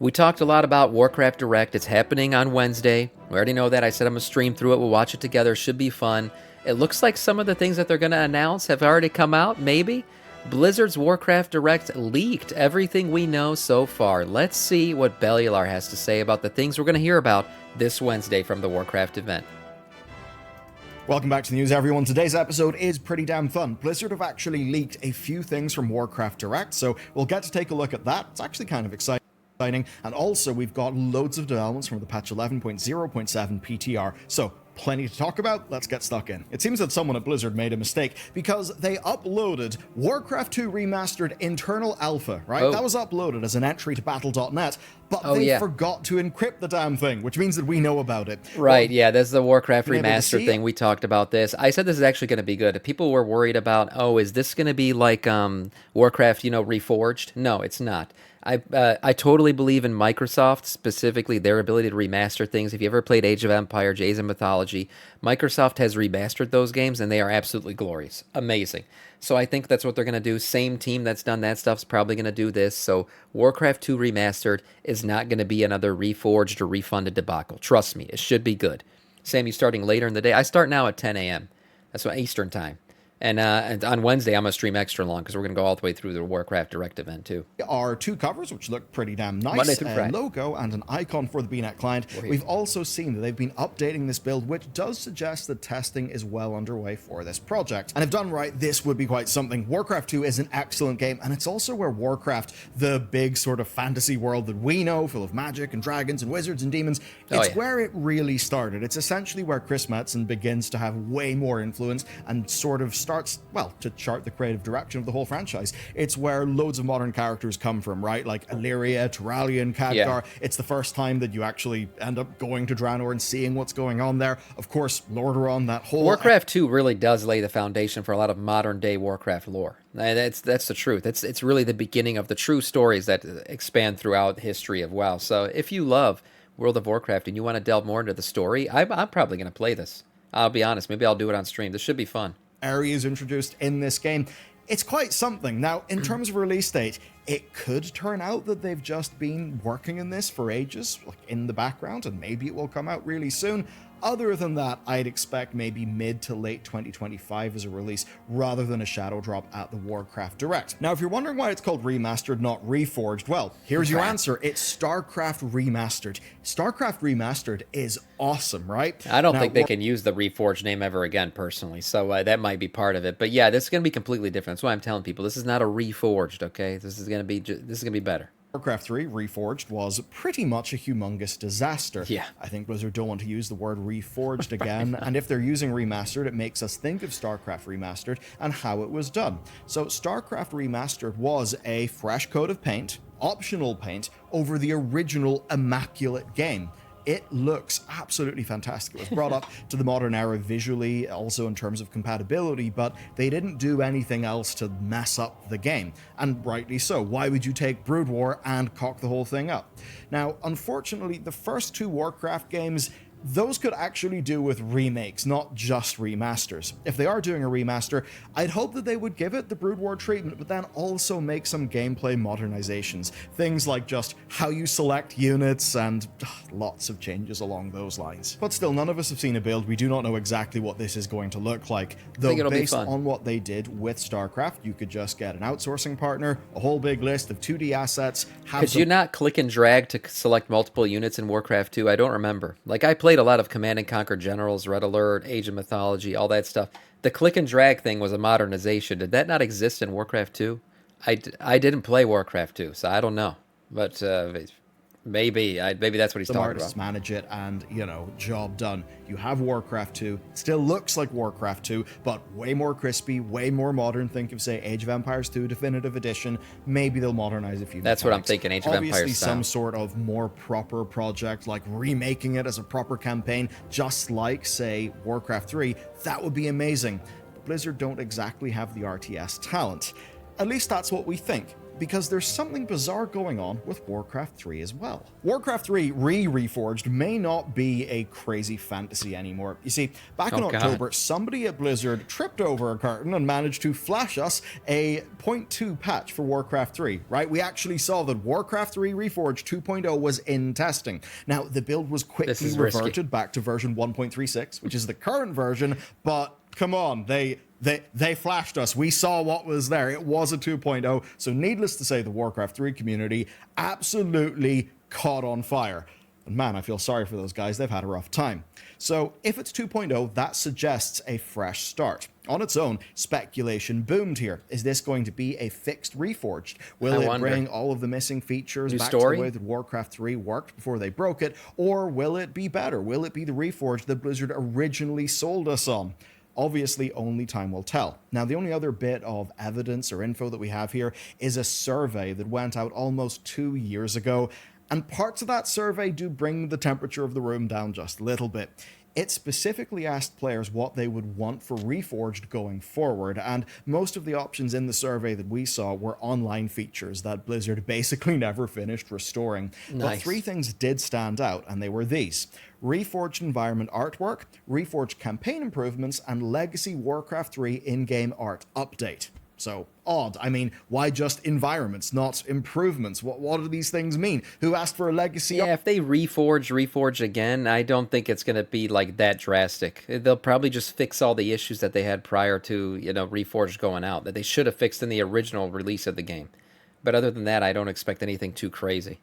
We talked a lot about Warcraft Direct. It's happening on Wednesday. We already know that. I said I'm going to stream through it. We'll watch it together. Should be fun. It looks like some of the things that they're going to announce have already come out, maybe. Blizzard's Warcraft Direct leaked everything we know so far. Let's see what Bellular has to say about the things we're going to hear about this Wednesday from the Warcraft event. Welcome back to the news, everyone. Today's episode is pretty damn fun. Blizzard have actually leaked a few things from Warcraft Direct, so we'll get to take a look at that. It's actually kind of exciting. And also, we've got loads of developments from the patch 11.0.7 PTR, so plenty to talk about. Let's get stuck in. It seems that someone at Blizzard made a mistake because they uploaded Warcraft 2 Remastered internal alpha, right? Oh. That was uploaded as an entry to battle.net, but they forgot to encrypt the damn thing, which means that we know about it. Right, yeah, that's the Warcraft been able to Remastered see thing. We talked about this. I said this is actually going to be good. People were worried about, is this going to be like Warcraft, Reforged? No, it's not. I totally believe in Microsoft, specifically their ability to remaster things. If you ever played Age of Empires, Age of Mythology, Microsoft has remastered those games, and they are absolutely glorious. Amazing. So I think that's what they're going to do. Same team that's done that stuff's probably going to do this. So Warcraft 2 Remastered is not going to be another Reforged or refunded debacle. Trust me, it should be good. Sam, you starting later in the day? I start now at 10 a.m. That's what Eastern time. And on Wednesday, I'm going to stream extra long because we're going to go all the way through the Warcraft Direct event, too. Are two covers, which look pretty damn nice. Monday through a Friday. Logo and an icon for the BNet client. We've also seen that they've been updating this build, which does suggest that testing is well underway for this project. And if done right, this would be quite something. Warcraft 2 is an excellent game, and it's also where Warcraft, the big sort of fantasy world that we know, full of magic and dragons and wizards and demons, it's where it really started. It's essentially where Chris Metzen begins to have way more influence and sort of starts, well, to chart the creative direction of the whole franchise. It's where loads of modern characters come from, right? Like Illyria, Turalyon, Khadgar. Yeah. It's the first time that you actually end up going to Draenor and seeing what's going on there. Of course, Lordaeron, that whole... Warcraft 2 really does lay the foundation for a lot of modern-day Warcraft lore. That's the truth. It's really the beginning of the true stories that expand throughout history of WoW. So if you love World of Warcraft and you want to delve more into the story, I'm probably going to play this. I'll be honest. Maybe I'll do it on stream. This should be fun. Areas introduced in this game. It's quite something. Now, in terms of release date, it could turn out that they've just been working in this for ages, like in the background, and maybe it will come out really soon. Other than that, I'd expect maybe mid to late 2025 as a release, rather than a shadow drop at the Warcraft Direct. Now, if you're wondering why it's called Remastered, not Reforged, well, here's your answer. It's StarCraft Remastered. StarCraft Remastered is awesome, right? I don't think they can use the Reforged name ever again, personally, so that might be part of it. But yeah, this is going to be completely different. That's why I'm telling people, this is not a Reforged, okay? This is going to be better. Warcraft 3 Reforged was pretty much a humongous disaster. Yeah. I think Blizzard don't want to use the word Reforged again, and if they're using Remastered, it makes us think of StarCraft Remastered and how it was done. So StarCraft Remastered was a fresh coat of paint, optional paint, over the original immaculate game. It looks absolutely fantastic. It was brought up to the modern era visually, also in terms of compatibility, but they didn't do anything else to mess up the game. And rightly so. Why would you take Brood War and cock the whole thing up? Now, unfortunately, the first two Warcraft games, those could actually do with remakes, not just remasters. If they are doing a remaster, I'd hope that they would give it the Brood War treatment, but then also make some gameplay modernizations. Things like just how you select units and lots of changes along those lines. But still, none of us have seen a build. We do not know exactly what this is going to look like. Though based on what they did with StarCraft, you could just get an outsourcing partner, a whole big list of 2D assets. Could you not click and drag to select multiple units in Warcraft 2? I don't remember. Like, I played a lot of Command and Conquer Generals, Red Alert, Age of Mythology, all that stuff. The click and drag thing was a modernization. Did that not exist in Warcraft 2? I didn't play Warcraft 2, so I don't know. But maybe that's what he's talking about. Manage it and, job done. You have Warcraft 2. It still looks like Warcraft 2, but way more crispy, way more modern. Think of, say, Age of Empires 2 Definitive Edition. Maybe they'll modernize a few That's mechanics. what I'm thinking, Age of Empires Obviously, style. some sort of more proper project, like remaking it as a proper campaign, just like, say, Warcraft 3. That would be amazing. But Blizzard don't exactly have the RTS talent. At least that's what we think. because there's something bizarre going on with Warcraft 3 as well. Warcraft 3 Reforged may not be a crazy fantasy anymore. You see, back in October, somebody at Blizzard tripped over a curtain and managed to flash us a 0.2 patch for Warcraft 3, right? We actually saw that Warcraft 3 Reforged 2.0 was in testing. Now, the build was quickly reverted back to version 1.36, which is the current version, but come on, they flashed us. We saw what was there. It was a 2.0, so needless to say, the Warcraft 3 community absolutely caught on fire. And man, I feel sorry for those guys. They've had a rough time. So if it's 2.0, that suggests a fresh start. On its own, speculation boomed here. Is this going to be a fixed Reforged? Will it bring all of the missing features back to the way that Warcraft 3 worked before they broke it? Or will it be better? Will it be the Reforged that Blizzard originally sold us on? Obviously, only time will tell. Now, the only other bit of evidence or info that we have here is a survey that went out almost 2 years ago, and parts of that survey do bring the temperature of the room down just a little bit. It specifically asked players what they would want for Reforged going forward, and most of the options in the survey that we saw were online features that Blizzard basically never finished restoring. But 3 things did stand out, and they were these: Reforged environment artwork, Reforged campaign improvements, and Legacy Warcraft 3 in-game art update. So, odd. I mean, why just environments, not improvements? What do these things mean? Who asked for a legacy? Yeah, if they reforge again, I don't think it's going to be like that drastic. They'll probably just fix all the issues that they had prior to, Reforged going out, that they should have fixed in the original release of the game. But other than that, I don't expect anything too crazy.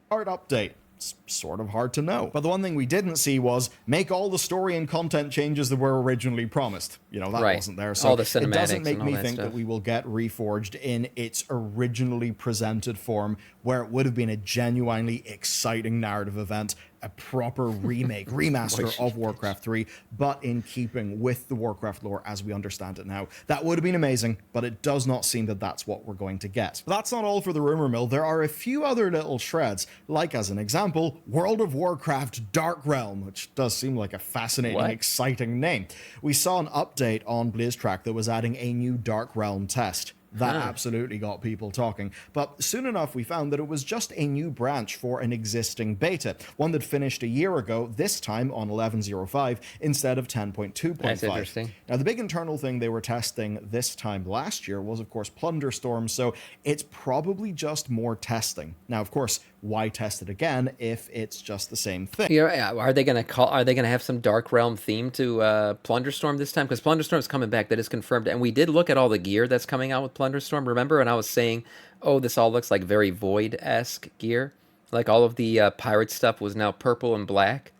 Art update. It's sort of hard to know. But the one thing we didn't see was make all the story and content changes that were originally promised. That wasn't there. So all the cinematics, it doesn't make me think stuff. that we will get Reforged in its originally presented form, where it would have been a genuinely exciting narrative event, a proper remake, remaster of Warcraft 3, but in keeping with the Warcraft lore as we understand it now. That would have been amazing, but it does not seem that that's what we're going to get. But that's not all for the rumor mill. There are a few other little shreds, like as an example, World of Warcraft Dark Realm, which does seem like a fascinating, exciting name. We saw an update on BlizzTrack that was adding a new Dark Realm test. That absolutely got people talking. But soon enough, we found that it was just a new branch for an existing beta, one that finished a year ago, this time on 11.05 instead of 10.2.5. That's interesting. Now, the big internal thing they were testing this time last year was, of course, plunder storms, so it's probably just more testing. Now, of course, why test it again if it's just the same thing? Are they going to have some Dark Realm theme to Plunderstorm this time? Because Plunderstorm's coming back. That is confirmed. And we did look at all the gear that's coming out with Plunderstorm, remember? And I was saying, oh, this all looks like very Void-esque gear. Like all of the pirate stuff was now purple and black.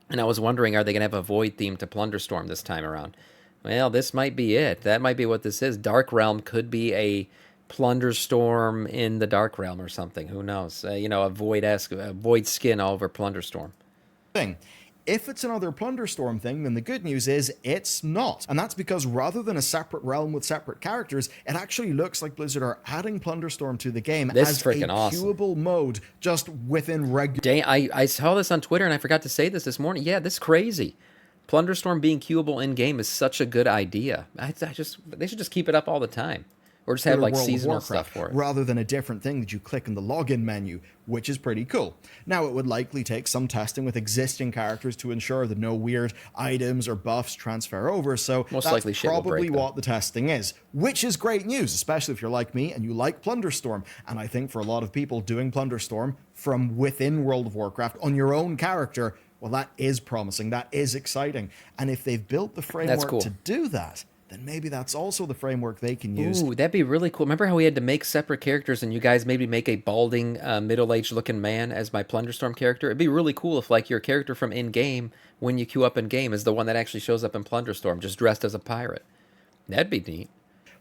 And I was wondering, are they going to have a Void theme to Plunderstorm this time around? Well, this might be it. That might be what this is. Dark Realm could be a Plunderstorm in the Dark Realm or something. Who knows? A Void-esque, Void skin all over Plunderstorm. If it's another Plunderstorm thing, then the good news is it's not. And that's because rather than a separate realm with separate characters, it actually looks like Blizzard are adding Plunderstorm to the game as a queuable mode just within regular... I saw this on Twitter and I forgot to say this morning. Yeah, this is crazy. Plunderstorm being queuable in-game is such a good idea. They should just keep it up all the time. Or just have like seasonal stuff for it. Rather than a different thing that you click in the login menu, which is pretty cool. Now, it would likely take some testing with existing characters to ensure that no weird items or buffs transfer over, so that's probably what the testing is. Which is great news, especially if you're like me and you like Plunderstorm. And I think for a lot of people, doing Plunderstorm from within World of Warcraft on your own character, well, that is promising, that is exciting. And if they've built the framework to do that, then maybe that's also the framework they can use. Ooh, that'd be really cool. Remember how we had to make separate characters and you guys maybe make a balding, middle-aged looking man as my Plunderstorm character? It'd be really cool if like your character from in-game, when you queue up in-game, is the one that actually shows up in Plunderstorm, just dressed as a pirate. That'd be neat.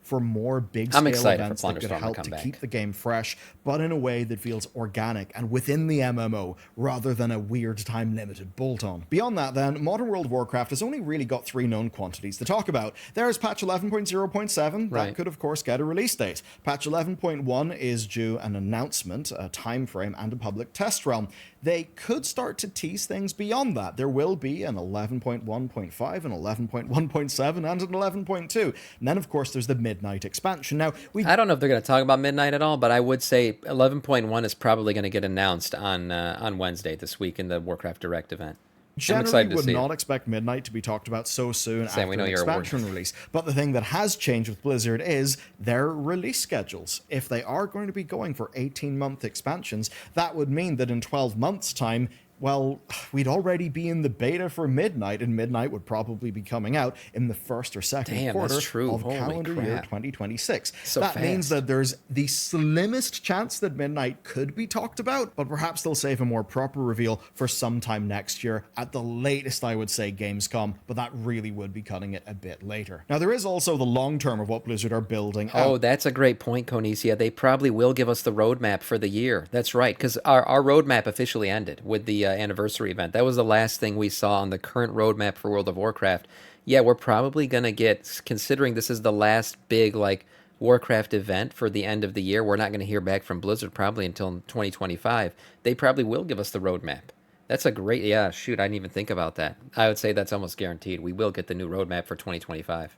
For more big-scale events that could help to keep the game fresh, but in a way that feels organic and within the MMO, rather than a weird time-limited bolt-on. Beyond that, then, Modern World of Warcraft has only really got 3 known quantities to talk about. There's patch 11.0.7, that could, of course, get a release date. Patch 11.1 is due an announcement, a time frame, and a public test realm. They could start to tease things beyond that. There will be an 11.1.5, an 11.1.7, and an 11.2. And then, of course, there's the Midnight expansion. Now, we I don't know if they're going to talk about Midnight at all, but I would say 11.1 is probably going to get announced on Wednesday this week in the Warcraft Direct event. I'm generally excited to would see not it. expect Midnight to be talked about so soon Sam, we after know an you're a expansion warrior. release. But the thing that has changed with Blizzard is their release schedules. If they are going to be going for 18-month expansions, that would mean that in 12 months' time, well, we'd already be in the beta for Midnight, and Midnight would probably be coming out in the first or second Damn, quarter that's true. of Holy calendar year crap. 2026. So that means fast. that there's the slimmest chance that Midnight could be talked about, but perhaps they'll save a more proper reveal for sometime next year. At the latest, I would say Gamescom, but that really would be cutting it a bit later. Now, there is also the long term of what Blizzard are building Oh, out. that's a great point, Conisia. They probably will give us the roadmap for the year. That's right, because our roadmap officially ended with the anniversary event. That was the last thing we saw on the current roadmap for World of Warcraft. Yeah, we're probably going to get, considering this is the last big, like, Warcraft event for the end of the year, we're not going to hear back from Blizzard probably until 2025. They probably will give us the roadmap. That's a great, yeah, shoot, I didn't even think about that. I would say that's almost guaranteed. We will get the new roadmap for 2025.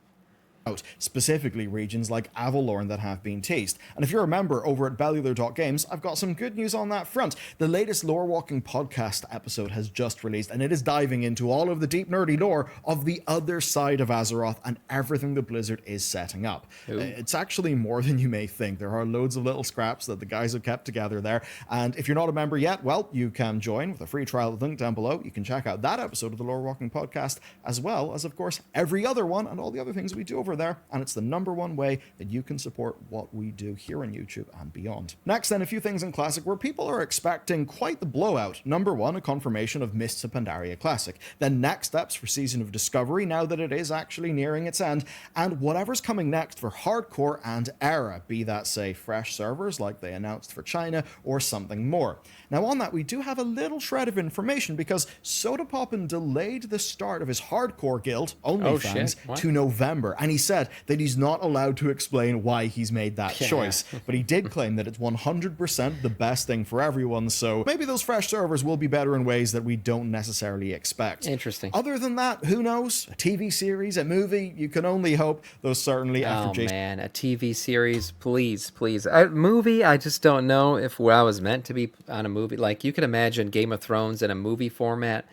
Specifically regions like Avalorn that have been teased. And if you're a member over at Bellular.games, I've got some good news on that front. The latest Lore Walking podcast episode has just released, and it is diving into all of the deep nerdy lore of the other side of Azeroth and everything that Blizzard is setting up. It's actually more than you may think. There are loads of little scraps that the guys have kept together there, and if you're not a member yet, well, you can join with a free trial link down below. You can check out that episode of the Lore Walking podcast, as well as, of course, every other one and all the other things we do over there, and it's the #1 way that you can support what we do here on YouTube and beyond. Next, then, a few things in Classic where people are expecting quite the blowout. #1, a confirmation of Mists of Pandaria Classic. Then next steps for Season of Discovery, now that it is actually nearing its end, and whatever's coming next for Hardcore and Era, be that, say, fresh servers like they announced for China, or something more. Now, on that, we do have a little shred of information because Sodapoppin delayed the start of his Hardcore guild, OnlyFans, to November, and he said that he's not allowed to explain why he's made that choice, but he did claim that it's 100% the best thing for everyone, so maybe those fresh servers will be better in ways that we don't necessarily expect. Interesting. Other than that, who knows? A TV series, a movie, you can only hope, though certainly after Oh Jason... man, a TV series, please, please. A movie, I just don't know if I was meant to be on a movie. Like, you could imagine Game of Thrones in a movie format.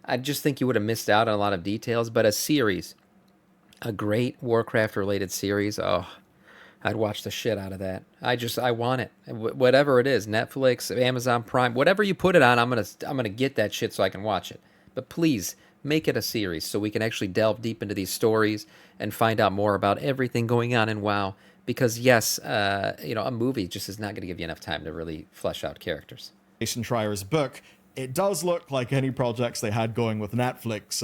I just think you would have missed out on a lot of details, but a series, a great Warcraft-related series, oh, I'd watch the shit out of that. I want it. Whatever it is, Netflix, Amazon Prime, whatever you put it on, I'm gonna get that shit so I can watch it. But please, make it a series so we can actually delve deep into these stories and find out more about everything going on in WoW. Because yes, a movie just is not going to give you enough time to really flesh out characters. Jason Schreier's book, it does look like any projects they had going with Netflix,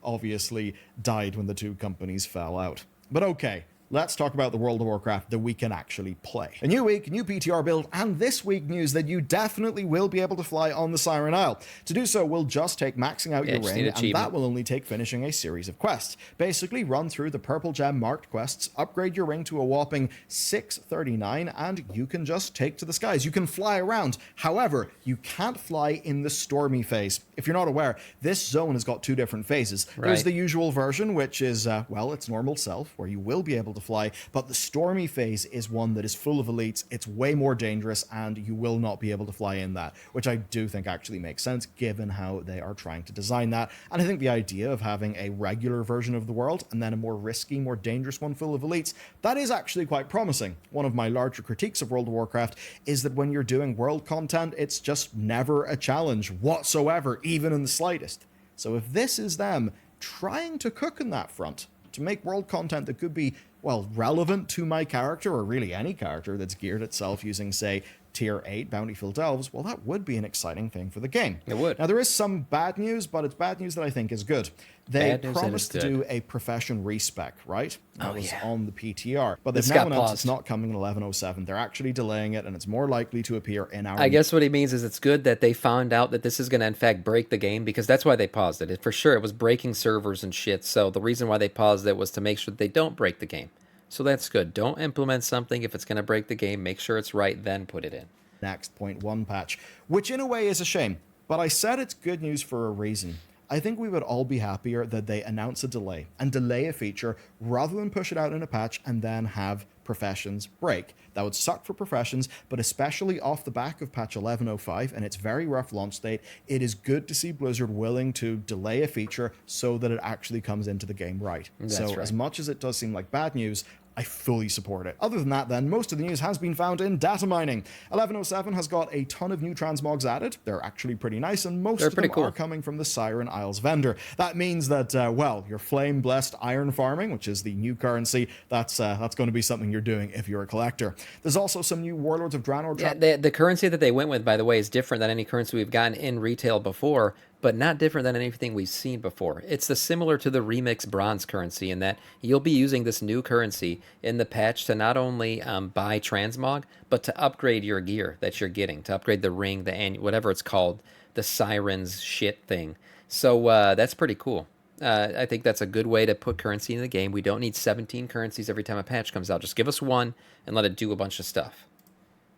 obviously died when the two companies fell out. But okay, let's talk about the World of Warcraft that we can actually play. A new week, new PTR build, and this week news that you definitely will be able to fly on the Siren Isle. To do so will just take maxing out your ring, and that will only take finishing a series of quests. Basically, run through the Purple Gem marked quests, upgrade your ring to a whopping 639, and you can just take to the skies. You can fly around. However, you can't fly in the Stormy phase. If you're not aware, this zone has got two different phases. Right. There's the usual version, which is, its normal self, where you will be able to fly, but the Stormy phase is one that is full of elites. It's way more dangerous, and you will not be able to fly in that, which I do think actually makes sense given how they are trying to design that. And I think the idea of having a regular version of the world and then a more risky, more dangerous one full of elites, that is actually quite promising. One of my larger critiques of World of Warcraft is that when you're doing world content, it's just never a challenge whatsoever, even in the slightest. So if this is them trying to cook in that front, to make world content that could be, relevant to my character, or really any character that's geared itself using, say, Tier 8 bounty-filled elves, that would be an exciting thing for the game. It would. Now, there is some bad news, but it's bad news that I think is good. They promised to do a profession respec, right? That was on the PTR. But they've now announced it's not coming in 1107. They're actually delaying it, and it's more likely to appear in our... I guess what he means is it's good that they found out that this is going to, in fact, break the game, because that's why they paused it. For sure, it was breaking servers and shit, so the reason why they paused it was to make sure that they don't break the game. So that's good. Don't implement something if it's going to break the game. Make sure it's right, then put it in. Next .1 patch, which in a way is a shame, but I said it's good news for a reason. I think we would all be happier that they announce a delay and delay a feature rather than push it out in a patch and then have Professions break. That would suck for Professions, but especially off the back of patch 11.05 and its very rough launch state, it is good to see Blizzard willing to delay a feature so that it actually comes into the game right. As much as it does seem like bad news, I fully support it. Other than that then, most of the news has been found in data mining. 11.07 has got a ton of new transmogs added. They're actually pretty nice, and most of them are coming from the Siren Isles vendor. That means that, well, your flame-blessed iron farming, which is the new currency, that's going to be something you're doing if you're a collector. There's also some new Warlords of Draenor... Yeah, the currency that they went with, by the way, is different than any currency we've gotten in retail before, but not different than anything we've seen before. It's similar to the Remix Bronze currency in that you'll be using this new currency in the patch to not only buy transmog, but to upgrade your gear that you're getting, to upgrade the ring, the whatever it's called, the Sirens shit thing. So that's pretty cool. I think that's a good way to put currency in the game. We don't need 17 currencies every time a patch comes out. Just give us one and let it do a bunch of stuff.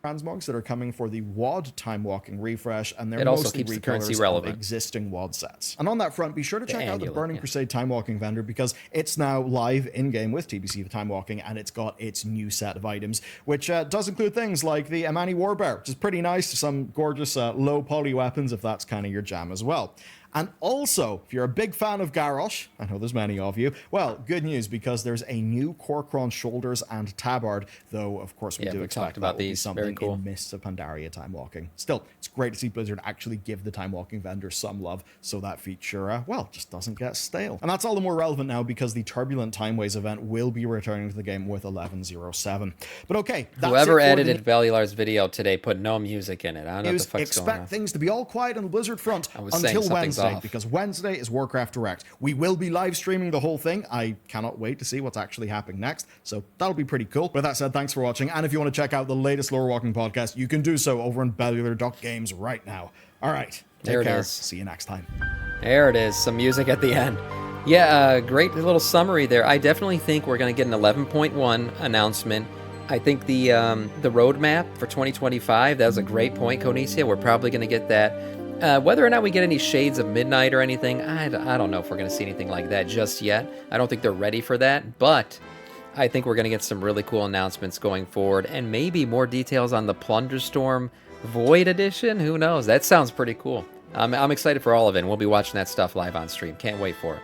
Transmogs that are coming for the WoD Time Walking refresh, and they're it also mostly keeps the currency relevant. Existing WoD sets. And on that front, be sure to check out the Burning Crusade Time Walking vendor, because it's now live in-game with TBC for Time Walking, and it's got its new set of items, which does include things like the Amani Warbear, which is pretty nice, some gorgeous low poly weapons if that's kind of your jam as well. And also, if you're a big fan of Garrosh, I know there's many of you, well, good news, because there's a new Kor'kron Shoulders and Tabard, though, of course, we do expect that will be something in Mists of Pandaria Time Walking. Still, it's great to see Blizzard actually give the Time Walking vendor some love, so that feature, well, just doesn't get stale. And that's all the more relevant now, because the Turbulent Timeways event will be returning to the game with 11.07. But okay, that's whoever edited Valular's video today put no music in it. I don't know what the fuck's going on. Expect things to be all quiet on the Blizzard front until Wednesday. Because Wednesday is Warcraft Direct. We will be live streaming the whole thing. I cannot wait to see what's actually happening next, so that'll be pretty cool. With that said, thanks for watching, and if you want to check out the latest Lore Walking podcast, you can do so over on Bellular.games right now. All right, take care. See you next time. There it is, some music at the end. Yeah, great little summary there. I definitely think we're going to get an 11.1 announcement. I think the roadmap for 2025, that was a great point, Conicia. We're probably going to get that. Whether or not we get any Shades of Midnight or anything, I don't know if we're going to see anything like that just yet. I don't think they're ready for that, but I think we're going to get some really cool announcements going forward, and maybe more details on the Plunderstorm Void Edition. Who knows? That sounds pretty cool. I'm excited for all of it, and we'll be watching that stuff live on stream. Can't wait for it.